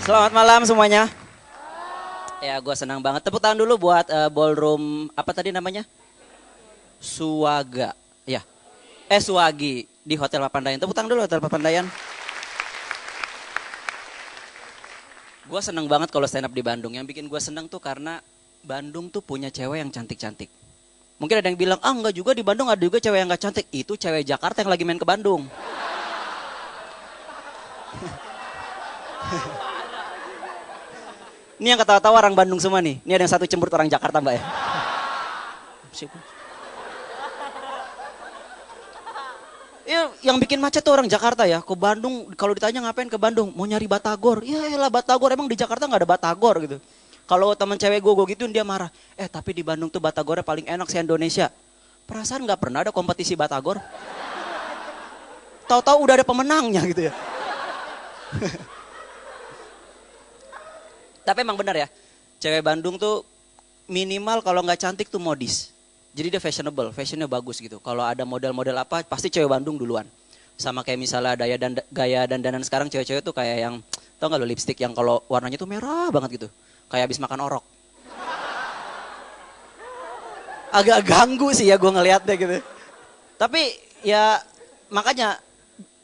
Selamat malam semuanya. Ya, gue senang banget. Tepuk tangan dulu buat ballroom apa tadi namanya? Suwaga. Ya. Suwagi di Hotel Papandayan. Tepuk tangan dulu Hotel Papandayan. Gue seneng banget kalau stand up di Bandung. Yang bikin gue seneng tuh karena Bandung tuh punya cewek yang cantik-cantik. Mungkin ada yang bilang, enggak juga di Bandung ada juga cewek yang gak cantik. Itu cewek Jakarta yang lagi main ke Bandung. Ini yang ketawa-tawa orang Bandung semua nih. Ini ada yang satu cemberut orang Jakarta mbak ya. Ya, yang bikin macet tuh orang Jakarta ya. Ke Bandung, kalau ditanya ngapain ke Bandung? Mau nyari batagor. Ya elah batagor, emang di Jakarta gak ada batagor gitu. Kalau teman cewek gue gituin dia marah. Tapi di Bandung tuh batagornya paling enak se Indonesia. Perasaan gak pernah ada kompetisi batagor. Tahu-tahu udah ada pemenangnya gitu ya. Tapi emang benar ya, cewek Bandung tuh minimal kalau nggak cantik tuh modis. Jadi dia fashionable, fashionnya bagus gitu. Kalau ada model-model apa, pasti cewek Bandung duluan. Sama kayak misalnya gaya dandanan sekarang cewek-cewek tuh kayak yang, tau nggak lo lipstick yang kalau warnanya tuh merah banget gitu. Kayak habis makan orok. Agak ganggu sih ya gue ngeliatnya gitu. Tapi ya makanya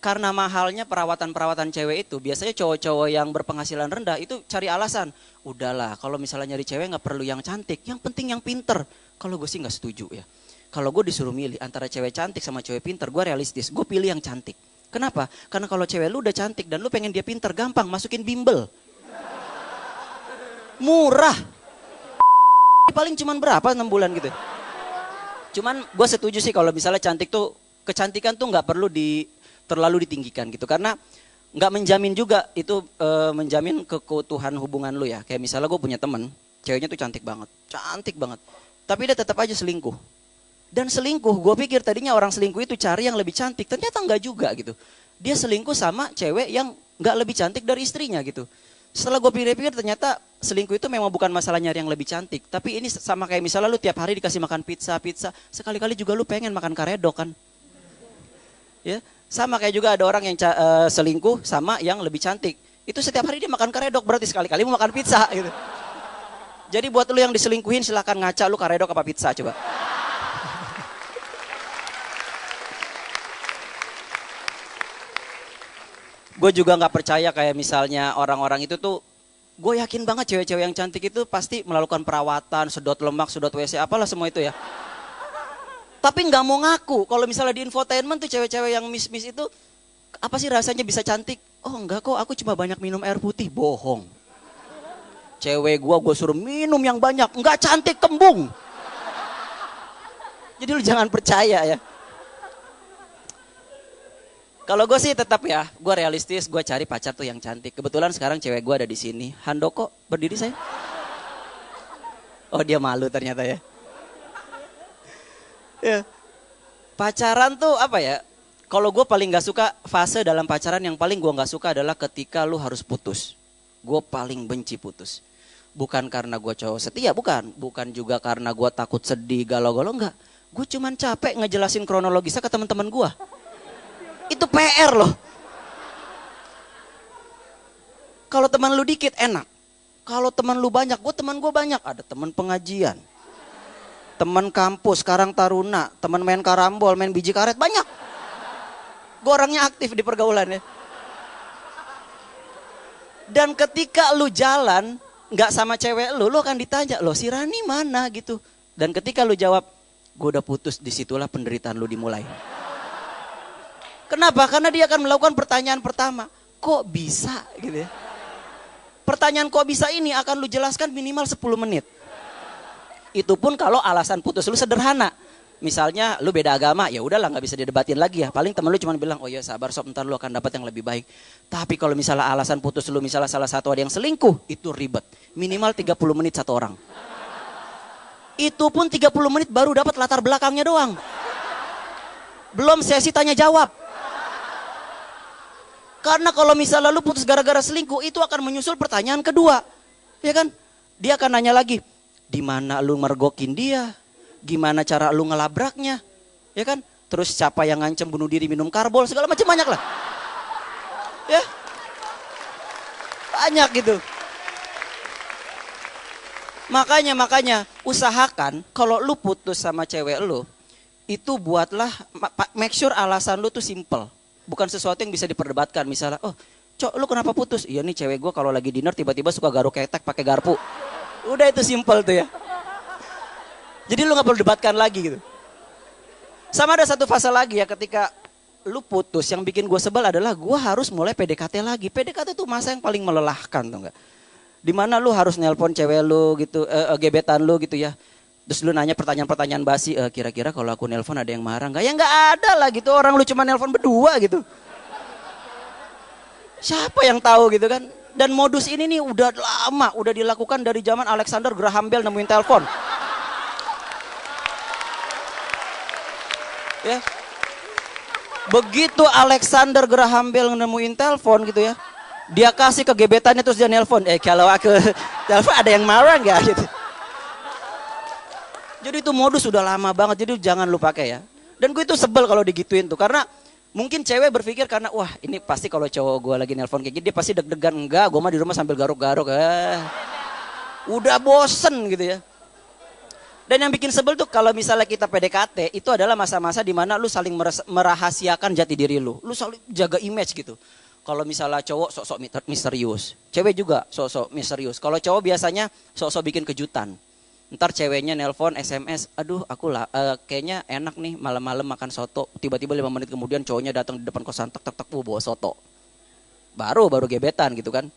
karena mahalnya perawatan cewek itu, biasanya cowok-cowok yang berpenghasilan rendah itu cari alasan. Udahlah, kalau misalnya nyari cewek gak perlu yang cantik, yang penting yang pinter. Kalau gue sih gak setuju ya. Kalau gue disuruh milih antara cewek cantik sama cewek pinter, gue realistis, gue pilih yang cantik. Kenapa? Karena kalau cewek lu udah cantik dan lu pengen dia pinter, gampang, masukin bimbel. Murah. Paling cuman berapa, 6 bulan gitu. Cuman gue setuju sih kalau misalnya cantik tuh, kecantikan tuh gak perlu terlalu ditinggikan gitu karena nggak menjamin juga itu menjamin keutuhan hubungan lu ya. Kayak misalnya gue punya temen ceweknya tuh cantik banget tapi dia tetap aja selingkuh. Dan selingkuh, gue pikir tadinya orang selingkuh itu cari yang lebih cantik, ternyata nggak juga gitu. Dia selingkuh sama cewek yang nggak lebih cantik dari istrinya gitu. Setelah gue pikir-pikir ternyata selingkuh itu memang bukan masalah nyari yang lebih cantik, tapi ini sama kayak misalnya lu tiap hari dikasih makan pizza, sekali-kali juga lu pengen makan karedok kan. Ya, sama kayak juga ada orang yang selingkuh sama yang lebih cantik. Itu setiap hari dia makan karedok, berarti sekali-kali mau makan pizza gitu. Jadi buat lu yang diselingkuhin silakan ngaca lu karedok apa pizza coba. Gue juga nggak percaya kayak misalnya orang-orang itu tuh, gue yakin banget cewek-cewek yang cantik itu pasti melakukan perawatan, sedot lemak, sedot WC, apalah semua itu ya. Tapi nggak mau ngaku. Kalau misalnya di infotainment tuh cewek-cewek yang miss-miss itu, apa sih rasanya bisa cantik? Oh enggak kok, aku cuma banyak minum air putih. Bohong. Cewek gue suruh minum yang banyak, nggak cantik, kembung. Jadi lu jangan percaya ya. Kalau gue sih tetap ya, gue realistis, gue cari pacar tuh yang cantik. Kebetulan sekarang cewek gue ada di sini. Handoko, berdiri saya. Oh dia malu ternyata ya. Ya. Pacaran tuh apa ya? Kalau gue paling gak suka fase dalam pacaran yang paling gue gak suka adalah ketika lu harus putus. Gue paling benci putus. Bukan karena gue cowok setia, bukan. Bukan juga karena gue takut sedih, galau-galau, enggak. Gue cuman capek ngejelasin kronologisnya ke teman-teman gue. Itu PR loh. Kalau teman lu dikit enak. Kalau teman lu banyak, teman gue banyak. Ada teman pengajian. Teman kampus, Karang Taruna, teman main karambol, main biji karet, banyak. Gue orangnya aktif di pergaulan ya. Dan ketika lu jalan, gak sama cewek lu akan ditanya, loh si Rani mana gitu. Dan ketika lu jawab, gue udah putus, disitulah penderitaan lu dimulai. Kenapa? Karena dia akan melakukan pertanyaan pertama, kok bisa gitu ya. Pertanyaan kok bisa ini akan lu jelaskan minimal 10 menit. Itu pun kalau alasan putus lu sederhana. Misalnya lu beda agama, ya udahlah nggak bisa didebatin lagi ya. Paling temen lu cuma bilang, oh ya sabar sob, ntar lu akan dapat yang lebih baik. Tapi kalau misalnya alasan putus lu, misalnya salah satu ada yang selingkuh, itu ribet. Minimal 30 menit satu orang. Itu pun 30 menit baru dapat latar belakangnya doang. Belum sesi tanya jawab. Karena kalau misalnya lu putus gara-gara selingkuh, itu akan menyusul pertanyaan kedua. Ya kan? Dia akan nanya lagi, di mana lu mergokin dia? Gimana cara lu ngelabraknya? Ya kan? Terus siapa yang ngancem bunuh diri minum karbol, segala macam banyak lah. Ya. banyak gitu. Makanya usahakan kalau lu putus sama cewek lu, itu buatlah, make sure alasan lu tuh simple. Bukan sesuatu yang bisa diperdebatkan. Misalnya, oh cok lu kenapa putus? Iya nih cewek gue kalau lagi dinner tiba-tiba suka garuk ketek pakai garpu. Udah itu simple tuh ya. Jadi lu gak perlu debatkan lagi gitu. Sama ada satu fase lagi ya, ketika lu putus, yang bikin gue sebel adalah gue harus mulai PDKT lagi. PDKT tuh masa yang paling melelahkan tuh gak? Dimana lu harus nelpon cewek lu gitu, gebetan lu gitu ya. Terus lu nanya pertanyaan-pertanyaan basi, kira-kira kalau aku nelpon ada yang marah nggak? Ya nggak ada lah gitu, orang lu cuma nelpon berdua gitu. Siapa yang tahu gitu kan? Dan modus ini nih udah lama, udah dilakukan dari zaman Alexander Graham Bell nemuin telepon. Ya. Begitu Alexander Graham Bell nemuin telepon gitu ya, dia kasih ke gebetannya terus dia nelpon. Kalau aku telepon ada yang marah nggak gitu. Jadi itu modus sudah lama banget, jadi jangan lu pakai ya. Dan gue itu sebel kalau digituin tuh, karena mungkin cewek berpikir karena wah ini pasti kalau cowok gue lagi nelpon kayak gini dia pasti deg-degan. Enggak, gue mah di rumah sambil garuk-garuk. Udah bosen gitu ya. Dan yang bikin sebel tuh kalau misalnya kita PDKT, itu adalah masa-masa dimana lu saling merahasiakan jati diri lu. Lu saling jaga image gitu. Kalau misalnya cowok sok-sok misterius, cewek juga sok-sok misterius. Kalau cowok biasanya sok-sok bikin kejutan. Ntar ceweknya nelpon, SMS, aduh aku lah kayaknya enak nih malam-malam makan soto. Tiba-tiba 5 menit kemudian cowoknya datang di depan kosan, tek bawa soto. Baru gebetan gitu kan.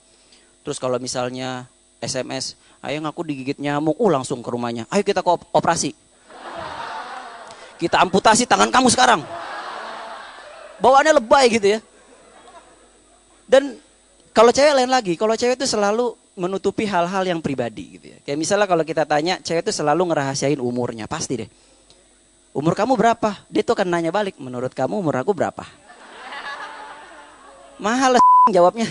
Terus kalau misalnya SMS, ayo aku digigit nyamuk, langsung ke rumahnya. Ayo kita ke operasi. Kita amputasi tangan kamu sekarang. Bawaannya lebay gitu ya. Dan kalau cewek lain lagi, kalau cewek itu selalu menutupi hal-hal yang pribadi gitu ya. Kayak misalnya kalau kita tanya, cewek itu selalu ngerahasiain umurnya, pasti deh. Umur kamu berapa? Dia tuh akan nanya balik, menurut kamu umur aku berapa? Mahal jawabnya.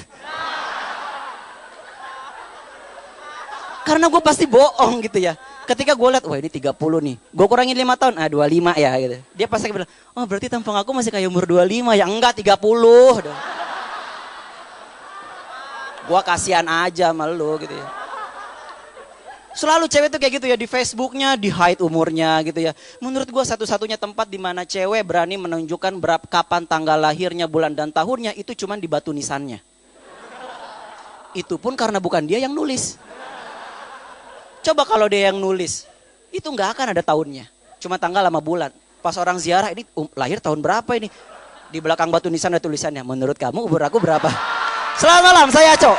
Karena gue pasti bohong gitu ya. Ketika gue lihat, wah ini 30 nih. Gue kurangin 5 tahun, 25 ya gitu. Dia pasti bilang, oh berarti tampang aku masih kayak umur 25 ya. Enggak, 30. Gua kasihan aja sama lu gitu ya. Selalu cewek tuh kayak gitu ya, di Facebooknya di hide umurnya gitu ya. Menurut gua satu-satunya tempat di mana cewek berani menunjukkan kapan tanggal lahirnya, bulan dan tahunnya itu cuman di batu nisannya. Itu pun karena bukan dia yang nulis. Coba kalau dia yang nulis, itu nggak akan ada tahunnya, cuma tanggal sama bulan. Pas orang ziarah, ini lahir tahun berapa ini? Di belakang batu nisan ada tulisannya, menurut kamu umur aku berapa? Selamat malam, saya Aco.